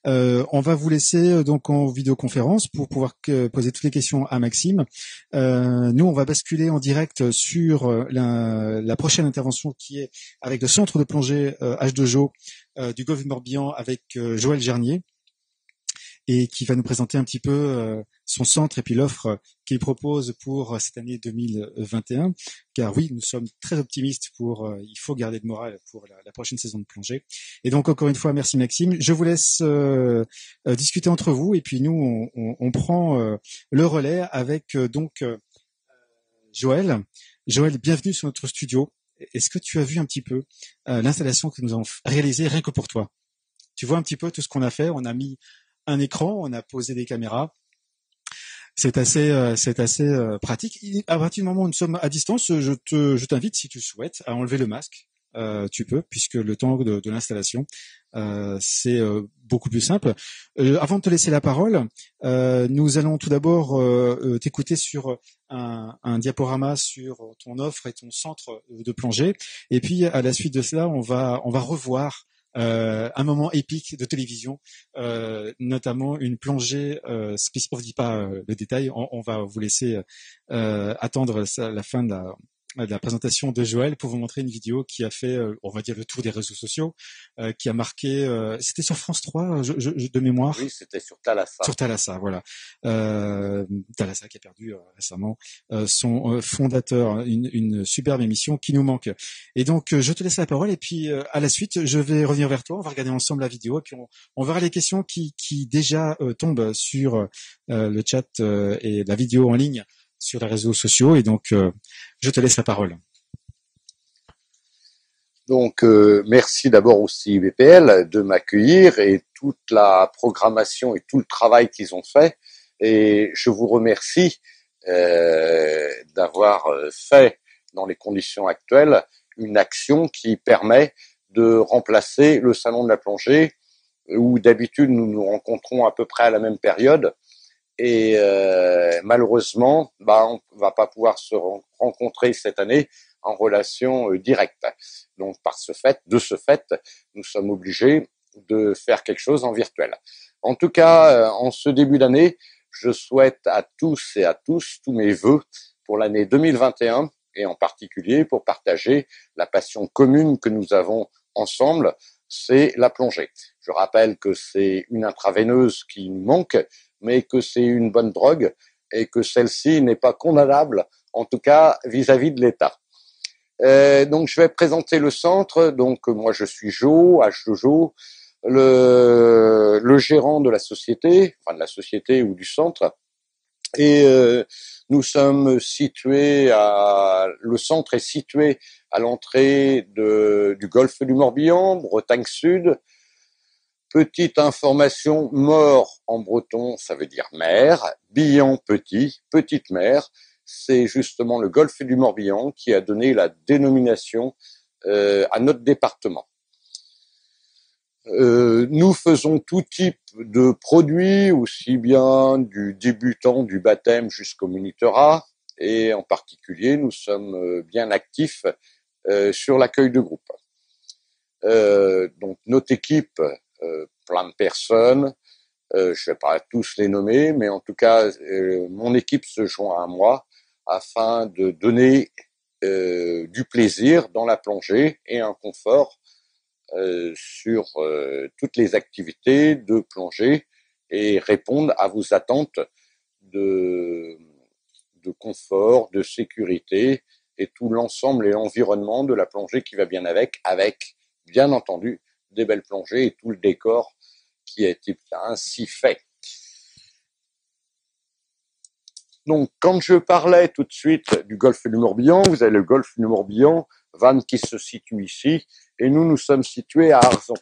On va vous laisser donc en vidéoconférence pour pouvoir poser toutes les questions à Maxime. Nous, on va basculer en direct sur la prochaine intervention qui est avec le centre de plongée H2O du Golfe du Morbihan avec Joël Gernier et qui va nous présenter un petit peu son centre et puis l'offre qu'il propose pour cette année 2021. Car oui, nous sommes très optimistes pour, il faut garder le moral pour la prochaine saison de plongée. Et donc encore une fois, merci Maxime. Je vous laisse discuter entre vous et puis nous, on prend le relais avec Joël. Joël, bienvenue sur notre studio. Est-ce que tu as vu un petit peu l'installation que nous avons réalisée rien que pour toi? Tu vois un petit peu tout ce qu'on a fait. On a mis un écran, on a posé des caméras. C'est assez pratique. À partir du moment où nous sommes à distance, je t'invite, si tu souhaites, à enlever le masque. Tu peux, puisque le temps de l'installation, c'est beaucoup plus simple. Avant de te laisser la parole, nous allons tout d'abord t'écouter sur un diaporama sur ton offre et ton centre de plongée. Et puis, à la suite de cela, on va revoir un moment épique de télévision, notamment une plongée spécifique. On ne dit pas le détail, on va vous laisser attendre la fin de la présentation de Joël pour vous montrer une vidéo qui a fait, on va dire, le tour des réseaux sociaux, qui a marqué, c'était sur France 3, de mémoire. Oui, c'était sur Thalassa. Sur Thalassa, voilà. Thalassa qui a perdu récemment son fondateur, une superbe émission qui nous manque. Et donc, je te laisse la parole et puis à la suite, je vais revenir vers toi, on va regarder ensemble la vidéo et puis on verra les questions qui déjà tombent sur le chat et la vidéo en ligne sur les réseaux sociaux. Et donc, je te laisse la parole. Donc, merci d'abord aussi BPL de m'accueillir et toute la programmation et tout le travail qu'ils ont fait. Et je vous remercie d'avoir fait, dans les conditions actuelles, une action qui permet de remplacer le salon de la plongée, où d'habitude nous nous rencontrons à peu près à la même période. Et malheureusement, on va pas pouvoir se rencontrer cette année en relation directe. Donc, de ce fait, nous sommes obligés de faire quelque chose en virtuel. En tout cas, en ce début d'année, je souhaite à tous et à tous tous mes vœux pour l'année 2021 et en particulier pour partager la passion commune que nous avons ensemble, c'est la plongée. Je rappelle que c'est une intraveineuse qui nous manque, mais que c'est une bonne drogue et que celle-ci n'est pas condamnable, en tout cas vis-à-vis de l'État. Donc je vais présenter le centre. Donc moi je suis Jo, H2O, le gérant de la société, enfin de la société ou du centre. Et nous sommes le centre est situé à l'entrée du golfe du Morbihan, Bretagne Sud. Petite information, Mort en breton, ça veut dire mer, Bihan petit, petite mer, c'est justement le golfe du Morbihan qui a donné la dénomination à notre département. Nous faisons tout type de produits, aussi bien du débutant, du baptême jusqu'au monitorat, et en particulier, nous sommes bien actifs sur l'accueil de groupe. Donc notre équipe, plein de personnes, je vais pas tous les nommer, mais en tout cas, mon équipe se joint à moi afin de donner du plaisir dans la plongée et un confort sur toutes les activités de plongée et répondre à vos attentes de confort, de sécurité et tout l'ensemble et l'environnement de la plongée qui va bien avec bien entendu des belles plongées et tout le décor qui a été ainsi fait. Donc, quand je parlais tout de suite du golfe du Morbihan, vous avez le golfe du Morbihan, Vannes qui se situe ici, et nous sommes situés à Arzon.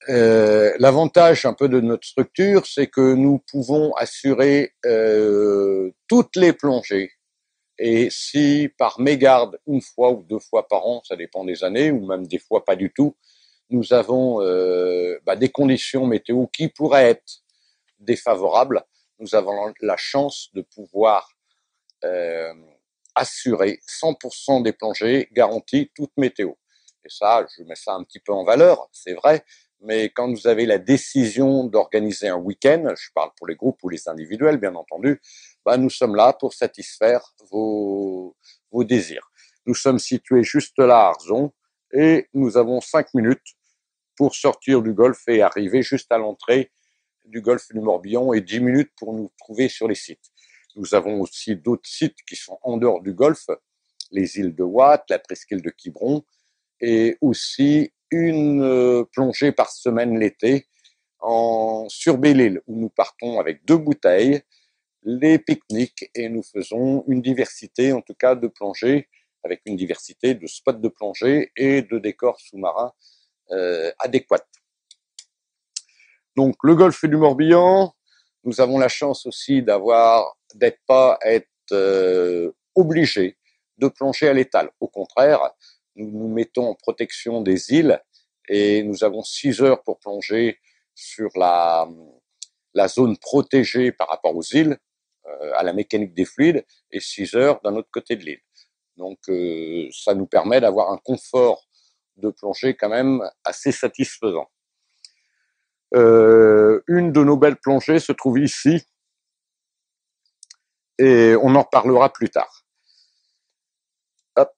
L'avantage un peu de notre structure, c'est que nous pouvons assurer toutes les plongées. Et si par mégarde, une fois ou deux fois par an, ça dépend des années, ou même des fois pas du tout, nous avons des conditions météo qui pourraient être défavorables, nous avons la chance de pouvoir assurer 100% des plongées garanties toute météo. Et ça, je mets ça un petit peu en valeur, c'est vrai, mais quand vous avez la décision d'organiser un week-end, je parle pour les groupes ou les individuels, bien entendu, bah, nous sommes là pour satisfaire vos désirs. Nous sommes situés juste là à Arzon et nous avons 5 minutes pour sortir du golfe et arriver juste à l'entrée du golfe du Morbihan et 10 minutes pour nous trouver sur les sites. Nous avons aussi d'autres sites qui sont en dehors du golfe, les îles de Watt, la presqu'île de Quiberon, et aussi une plongée par semaine l'été sur Belle-Île, où nous partons avec 2 bouteilles, les pique-niques, et nous faisons une diversité, en tout cas, de plongées, avec une diversité de spots de plongée et de décors sous-marins adéquats. Donc, le golfe du Morbihan, nous avons la chance aussi d'être pas obligés de plonger à l'étal. Au contraire, nous nous mettons en protection des îles et nous avons 6 heures pour plonger sur la zone protégée par rapport aux îles, à la mécanique des fluides, et 6 heures d'un autre côté de l'île. Donc, ça nous permet d'avoir un confort de plongée quand même assez satisfaisant. Une de nos belles plongées se trouve ici, et on en reparlera plus tard. Hop.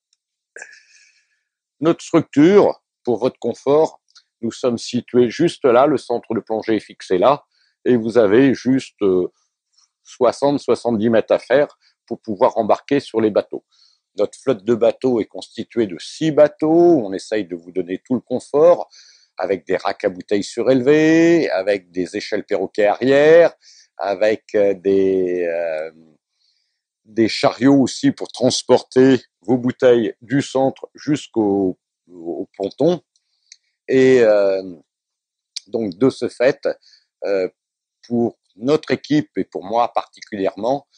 Notre structure, pour votre confort, nous sommes situés juste là, le centre de plongée est fixé là, et vous avez juste 60-70 mètres à faire pour pouvoir embarquer sur les bateaux. Notre flotte de bateaux est constituée de 6 bateaux, on essaye de vous donner tout le confort, avec des racks à bouteilles surélevés, avec des échelles perroquets arrière, avec des chariots aussi pour transporter vos bouteilles du centre jusqu'au ponton. Et donc, de ce fait, pour notre équipe et pour moi particulièrement,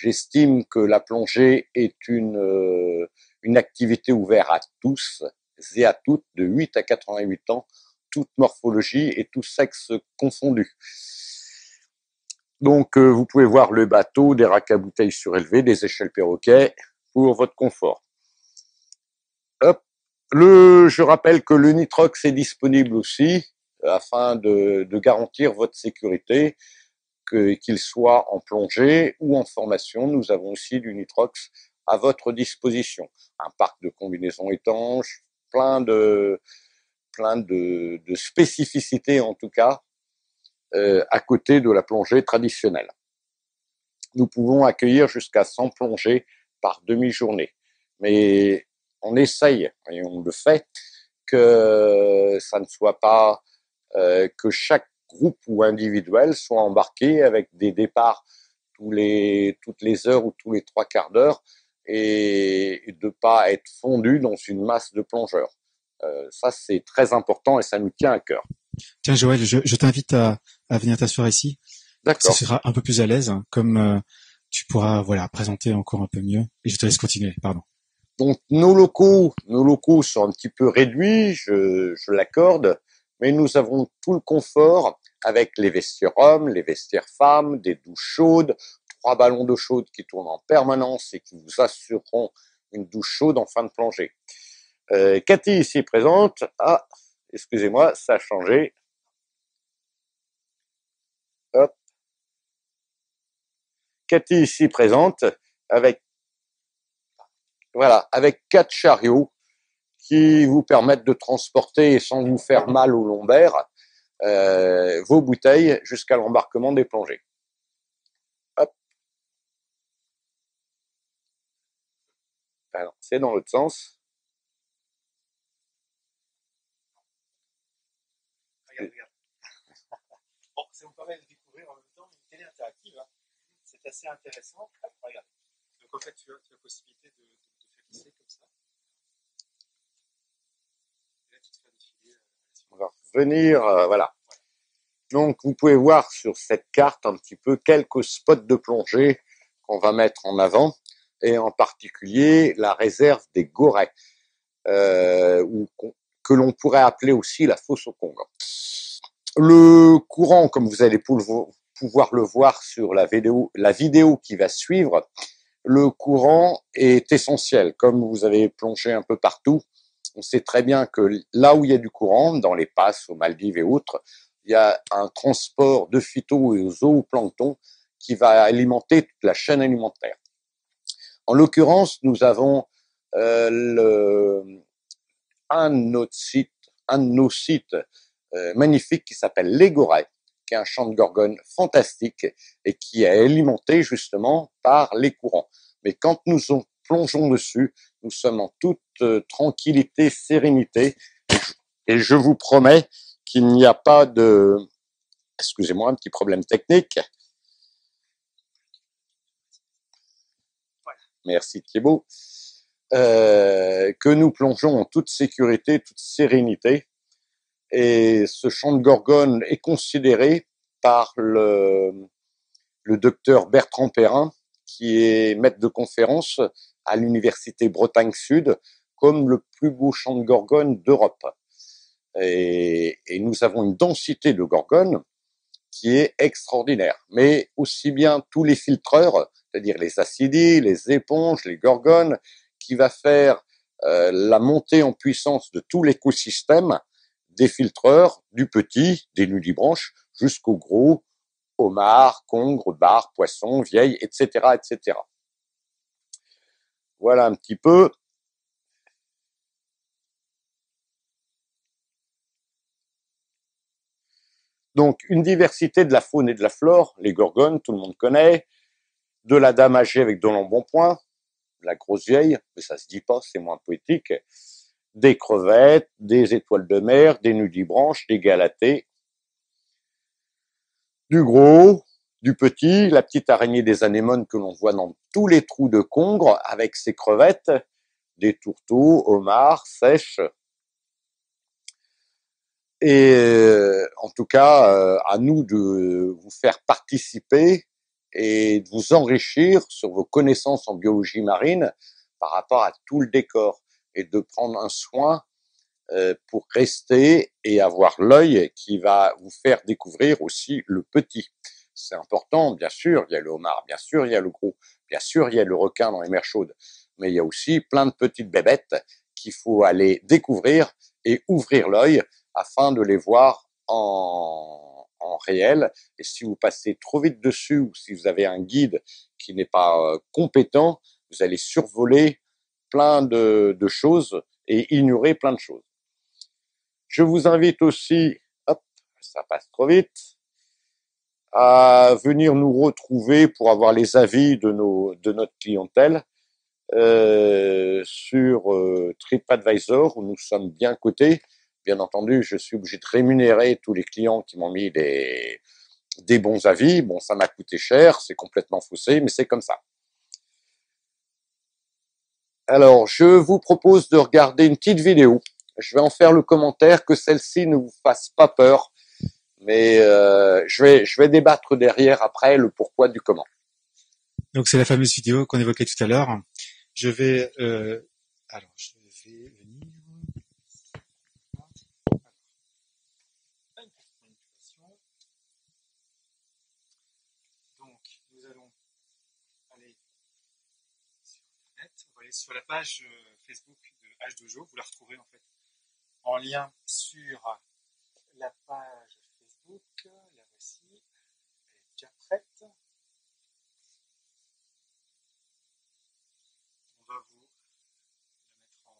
j'estime que la plongée est une activité ouverte à tous et à toutes, de 8 à 88 ans, toute morphologie et tout sexe confondus. Donc, vous pouvez voir le bateau, des racks à bouteilles surélevés, des échelles perroquets pour votre confort. Hop. Je rappelle que le nitrox est disponible aussi afin de garantir votre sécurité, qu'il soit en plongée ou en formation. Nous avons aussi du nitrox à votre disposition. Un parc de combinaisons étanches, plein de spécificités en tout cas, à côté de la plongée traditionnelle. Nous pouvons accueillir jusqu'à 100 plongées par demi-journée. Mais on essaye, et on le fait, que ça ne soit pas que chaque groupe ou individuel soit embarqué avec des départs toutes les heures ou tous les 3 quarts d'heure et de pas être fondu dans une masse de plongeurs. Ça, c'est très important et ça nous tient à cœur. Tiens, Joël, je t'invite à venir t'asseoir ici. D'accord. Ça sera un peu plus à l'aise, hein, comme tu pourras présenter encore un peu mieux. Et je te laisse continuer, pardon. Donc nos locaux sont un petit peu réduits, je l'accorde, mais nous avons tout le confort avec les vestiaires hommes, les vestiaires femmes, des douches chaudes, 3 ballons d'eau chaude qui tournent en permanence et qui vous assureront une douche chaude en fin de plongée. Cathy ici présente. Ah, excusez-moi, ça a changé. Hop. Cathy ici présente avec 4 chariots qui vous permettent de transporter sans vous faire mal au lombaire vos bouteilles jusqu'à l'embarquement des plongées. Hop. Alors, c'est dans l'autre sens. Regarde. Bon, ça vous permet de découvrir en même temps une télé interactive. Hein. C'est assez intéressant. Hop, regarde. Donc en fait, tu as la possibilité de faire glisser comme ça. Et là, tu te fais défiler. On va revenir, voilà. Donc, vous pouvez voir sur cette carte un petit peu quelques spots de plongée qu'on va mettre en avant, et en particulier la réserve des Gorets, que l'on pourrait appeler aussi la fosse au Congre. Le courant, comme vous allez pouvoir le voir sur la vidéo qui va suivre, le courant est essentiel. Comme vous avez plongé un peu partout, On sait très bien que là où il y a du courant, dans les passes, aux Maldives et autres, il y a un transport de phyto et aux zooplancton qui va alimenter toute la chaîne alimentaire. En l'occurrence, nous avons un de nos sites magnifiques qui s'appelle l'Égoret, qui est un champ de gorgone fantastique et qui est alimenté justement par les courants. Mais quand nous plongeons dessus, nous sommes en toute tranquillité, sérénité, et je vous promets qu'il n'y a pas de... Excusez-moi, un petit problème technique. Merci Thibaut. Que nous plongeons en toute sécurité, toute sérénité. Et ce champ de gorgone est considéré par le docteur Bertrand Perrin, qui est maître de conférence à l'université Bretagne Sud, comme le plus beau champ de gorgone d'Europe. Et nous avons une densité de gorgone qui est extraordinaire. Mais aussi bien tous les filtreurs, c'est-à-dire les acidies, les éponges, les gorgones, qui va faire la montée en puissance de tout l'écosystème, des filtreurs, du petit, des nudibranches, jusqu'au gros, homard, congre, bar, poisson, vieille, etc., etc. Voilà un petit peu. Donc, une diversité de la faune et de la flore, les gorgones, tout le monde connaît, de la dame âgée avec de l'embonpoint, la grosse vieille, mais ça se dit pas, c'est moins poétique, des crevettes, des étoiles de mer, des nudibranches, des galatées, du gros, du petit, la petite araignée des anémones que l'on voit dans tous les trous de congre avec ses crevettes, des tourteaux, homards, sèches. Et en tout cas, à nous de vous faire participer et de vous enrichir sur vos connaissances en biologie marine par rapport à tout le décor et de prendre un soin pour rester et avoir l'œil qui va vous faire découvrir aussi le petit. C'est important, bien sûr, il y a le homard, bien sûr, il y a le gros, bien sûr, il y a le requin dans les mers chaudes, mais il y a aussi plein de petites bébêtes qu'il faut aller découvrir et ouvrir l'œil afin de les voir en réel. Et si vous passez trop vite dessus ou si vous avez un guide qui n'est pas compétent, vous allez survoler plein de choses et ignorer plein de choses. Je vous invite aussi, hop, ça passe trop vite, à venir nous retrouver pour avoir les avis de notre clientèle sur TripAdvisor, où nous sommes bien cotés. Bien entendu, je suis obligé de rémunérer tous les clients qui m'ont mis des bons avis. Bon, ça m'a coûté cher, c'est complètement faussé, mais c'est comme ça. Alors, je vous propose de regarder une petite vidéo. Je vais en faire le commentaire, que celle-ci ne vous fasse pas peur, mais je vais débattre derrière après le pourquoi du comment. Donc c'est la fameuse vidéo qu'on évoquait tout à l'heure. Je vais venir. Donc nous allons aller sur Internet. On va aller sur la page Facebook de H2O. Vous la retrouvez en fait en lien sur la page Facebook. La voici. Elle est déjà prête. On va vous la mettre en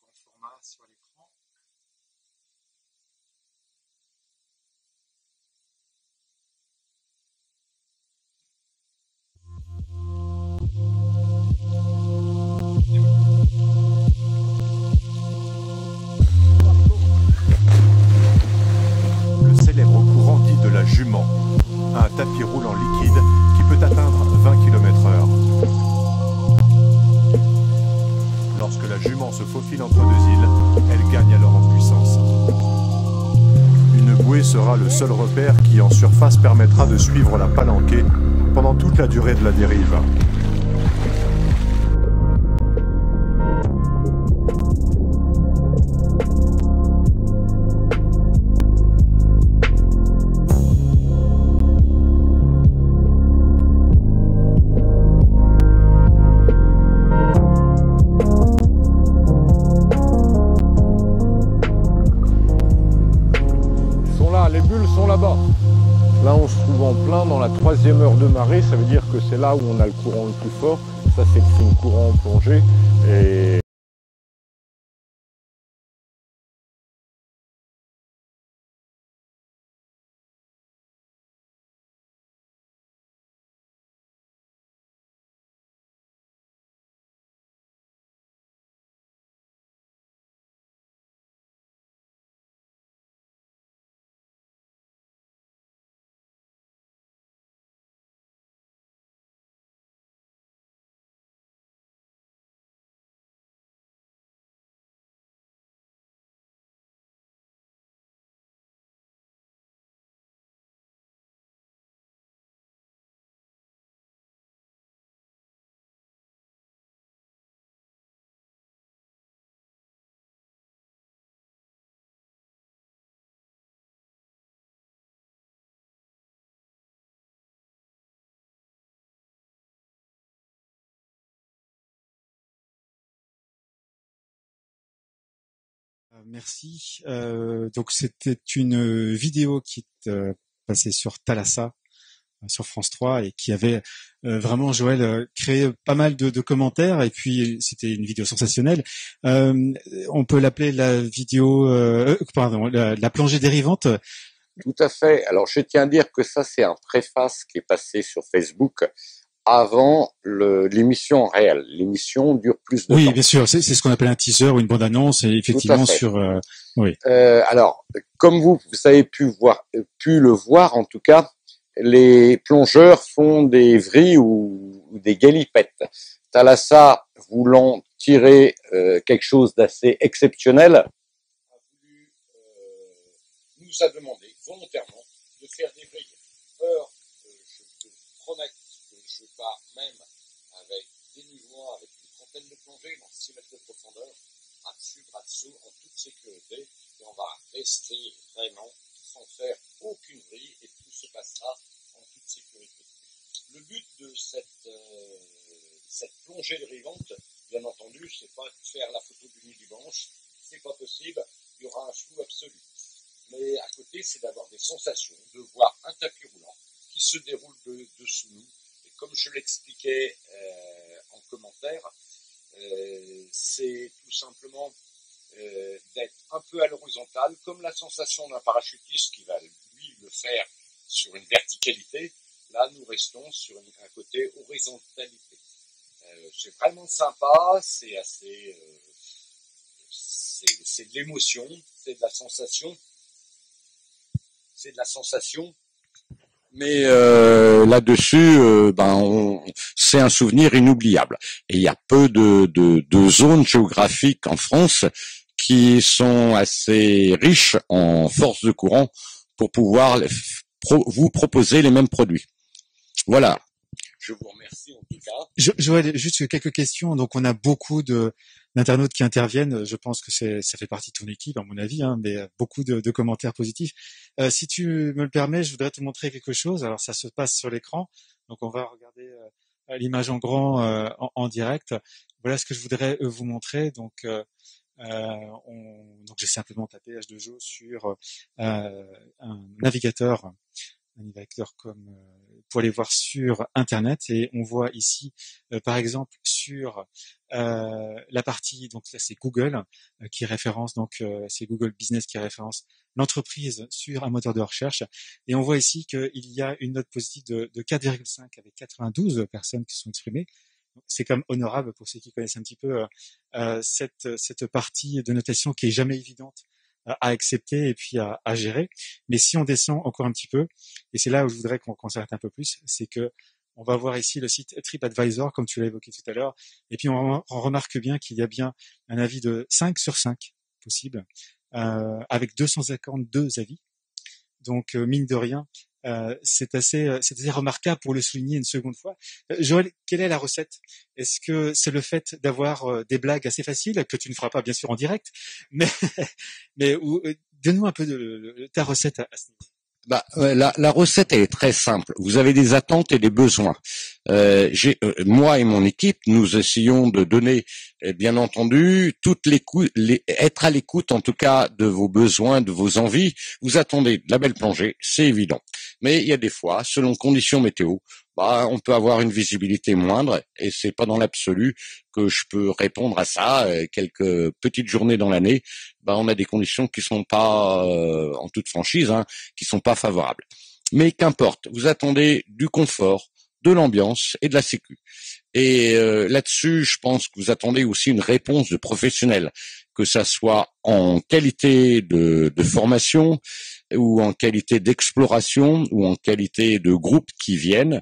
grand format sur l'écran. Le célèbre courant dit de la jument, un tapis roulant liquide qui peut atteindre 20 km/h. Lorsque la jument se faufile entre deux îles, elle gagne alors en puissance. Une bouée sera le seul repère qui en surface permettra de suivre la palanquée pendant toute la durée de la dérive. les bulles sont là-bas. Là, on se trouve en plein dans la 3e heure de marée. Ça veut dire que c'est là où on a le courant le plus fort. Ça, c'est le signe courant en plongée. Et Merci. Donc c'était une vidéo qui est passée sur Thalassa, sur France 3, et qui avait vraiment, Joël, créé pas mal de commentaires, et puis c'était une vidéo sensationnelle. On peut l'appeler la vidéo, la plongée dérivante. Tout à fait. Alors, je tiens à dire que ça, c'est un préface qui est passé sur Facebook avant l'émission réelle. L'émission dure plus de temps. Oui, bien sûr. C'est ce qu'on appelle un teaser ou une bande-annonce, et effectivement sur. Oui. Alors, comme vous avez pu le voir, en tout cas, les plongeurs font des vrilles ou des galipettes. Thalassa, voulant tirer quelque chose d'assez exceptionnel, nous a demandé volontairement de faire des vrilles. Or, je te promets que je pars même avec des niveaux, avec une trentaine de plongées dans 6 mètres de profondeur, à dessus, bras dessous, en toute sécurité, et on va rester vraiment sans faire aucune vrille, et tout se passera en toute sécurité. Le but de cette plongée dérivante, bien entendu, c'est pas de faire la photo du nid du manche, c'est pas possible, il y aura un flou absolu. Mais à côté, c'est d'avoir des sensations, de voir un tapis roulant qui se déroule dessous nous. Et comme je l'expliquais en commentaire, c'est tout simplement d'être un peu à l'horizontale, comme la sensation d'un parachutiste qui va, lui, le faire sur une verticalité. Là, nous restons sur un côté horizontalité. C'est vraiment sympa, c'est assez... c'est de l'émotion, c'est de la sensation. C'est de la sensation, mais là-dessus, c'est un souvenir inoubliable. Et il y a peu de zones géographiques en France qui sont assez riches en force de courant pour pouvoir vous proposer les mêmes produits. Voilà. Je vous remercie en tout cas. Joël, juste quelques questions. Donc on a beaucoup d'internautes qui interviennent. Je pense que ça fait partie de ton équipe, à mon avis, hein, mais beaucoup de commentaires positifs. Si tu me le permets, je voudrais te montrer quelque chose. Alors ça se passe sur l'écran, donc on va regarder l'image en grand en direct. Voilà ce que je voudrais vous montrer. Donc j'ai simplement tapé H2O sur un navigateur comme pour aller voir sur internet, et on voit ici par exemple sur la partie, donc là c'est Google qui référence, donc c'est Google Business qui référence l'entreprise sur un moteur de recherche, et on voit ici qu'il y a une note positive de 4,5 avec 92 personnes qui sont exprimées. C'est quand même honorable pour ceux qui connaissent un petit peu cette partie de notation qui est jamais évidente à accepter et puis à gérer. Mais si on descend encore un petit peu, et c'est là où je voudrais qu'on s'arrête un peu plus, c'est que on va voir ici le site TripAdvisor, comme tu l'as évoqué tout à l'heure, et puis on remarque bien qu'il y a bien un avis de 5 sur 5 possible, avec 252 avis. Donc, mine de rien, c'est assez remarquable pour le souligner une seconde fois. Joël, quelle est la recette? Est-ce que c'est le fait d'avoir des blagues assez faciles, que tu ne feras pas bien sûr en direct, mais donne-nous un peu de ta recette à ce niveau. La recette elle est très simple. Vous avez des attentes et des besoins. Moi et mon équipe, nous essayons de donner, bien entendu, être à l'écoute, en tout cas, de vos besoins, de vos envies. Vous attendez de la belle plongée, c'est évident. Mais il y a des fois, selon conditions météo, on peut avoir une visibilité moindre, et c'est pas dans l'absolu que je peux répondre à ça. Quelques petites journées dans l'année, on a des conditions qui sont pas, en toute franchise, qui sont pas favorables. Mais qu'importe, vous attendez du confort, de l'ambiance et de la sécu. Et là-dessus, je pense que vous attendez aussi une réponse de professionnels, que ça soit en qualité de formation ou en qualité d'exploration ou en qualité de groupe qui viennent.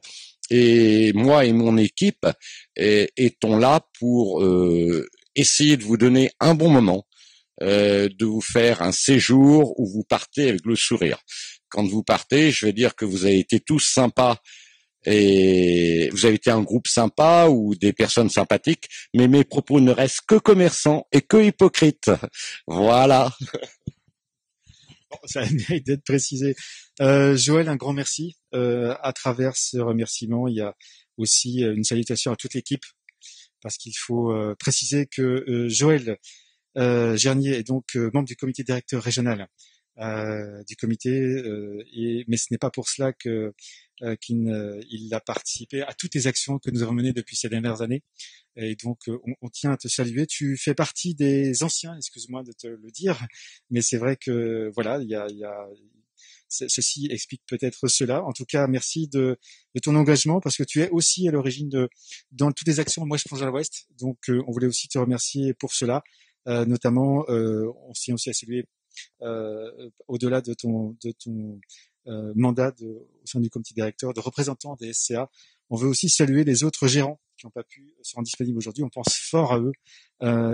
Et moi et mon équipe étons là pour essayer de vous donner un bon moment, de vous faire un séjour où vous partez avec le sourire. Quand vous partez, je vais dire que vous avez été tous sympas et vous avez été un groupe sympa ou des personnes sympathiques, mais mes propos ne restent que commerçants et que hypocrites. Voilà. Bon, ça mérite d'être précisé. Joël, un grand merci. À travers ce remerciement, il y a aussi une salutation à toute l'équipe, parce qu'il faut préciser que Joël Gernier est donc membre du comité directeur régional du comité, mais ce n'est pas pour cela qu'il a participé à toutes les actions que nous avons menées depuis ces dernières années. Et donc, on tient à te saluer. Tu fais partie des anciens, excuse-moi de te le dire, mais c'est vrai que voilà, ceci explique peut-être cela. En tout cas, merci de ton engagement, parce que tu es aussi à l'origine dans toutes les actions Moi je plonge à l'Ouest. Donc, on voulait aussi te remercier pour cela. Notamment, on tient aussi à saluer au-delà de ton mandat au sein du comité directeur, de représentant des SCA. On veut aussi saluer les autres gérants qui n'ont pas pu se rendre disponibles aujourd'hui. On pense fort à eux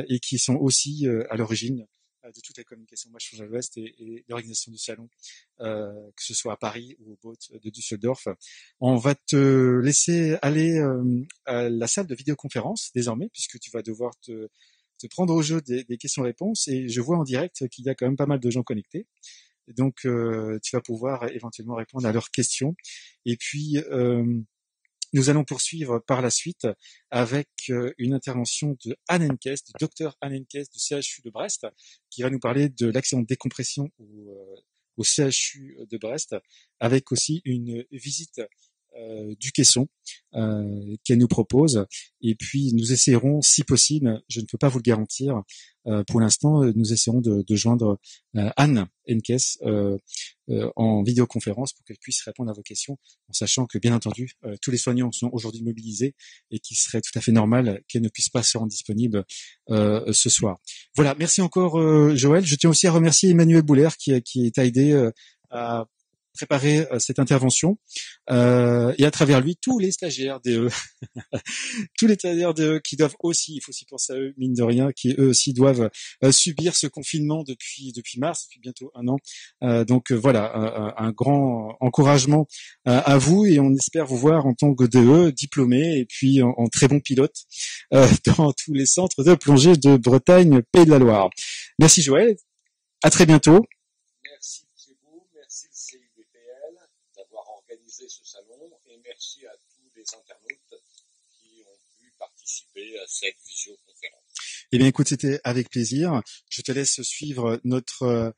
et qui sont aussi à l'origine de toute la communication Moi je plonge à l'Ouest et l'organisation du salon, que ce soit à Paris ou au Boat de Düsseldorf. On va te laisser aller à la salle de vidéoconférence désormais, puisque tu vas devoir te prendre au jeu des questions-réponses, et je vois en direct qu'il y a quand même pas mal de gens connectés. Donc, tu vas pouvoir éventuellement répondre à leurs questions. Et puis, nous allons poursuivre par la suite avec une intervention de Anne Henkes, du docteur Anne Henkes du CHU de Brest, qui va nous parler de l'accident de décompression au CHU de Brest, avec aussi une visite du caisson qu'elle nous propose. Et puis nous essaierons, si possible, je ne peux pas vous le garantir pour l'instant, nous essaierons de joindre Anne Henkes en vidéoconférence pour qu'elle puisse répondre à vos questions, en sachant que bien entendu tous les soignants sont aujourd'hui mobilisés et qu'il serait tout à fait normal qu'elle ne puisse pas se rendre disponible ce soir. Voilà, merci encore Joël. Je tiens aussi à remercier Emmanuel Bouler qui t'a aidé à préparer cette intervention, et à travers lui tous les stagiaires DE tous les stagiaires DE qui doivent aussi, il faut aussi penser à eux mine de rien, qui eux aussi doivent subir ce confinement depuis mars, depuis bientôt un an. Donc voilà, un grand encouragement à vous, et on espère vous voir en tant que DE diplômé et puis en très bon pilote dans tous les centres de plongée de Bretagne, Pays de la Loire. Merci Joël, à très bientôt. Merci Thibaut, merci le CIVPL d'avoir organisé ce salon, et merci à tous les internautes qui ont pu participer à cette visioconférence. Eh bien, écoute, c'était avec plaisir. Je te laisse suivre notre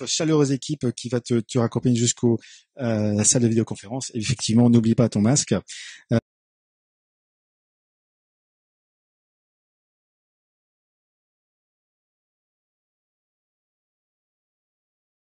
chaleureuse équipe qui va te raccompagner jusqu'au salle de vidéoconférence. Et effectivement, n'oublie pas ton masque.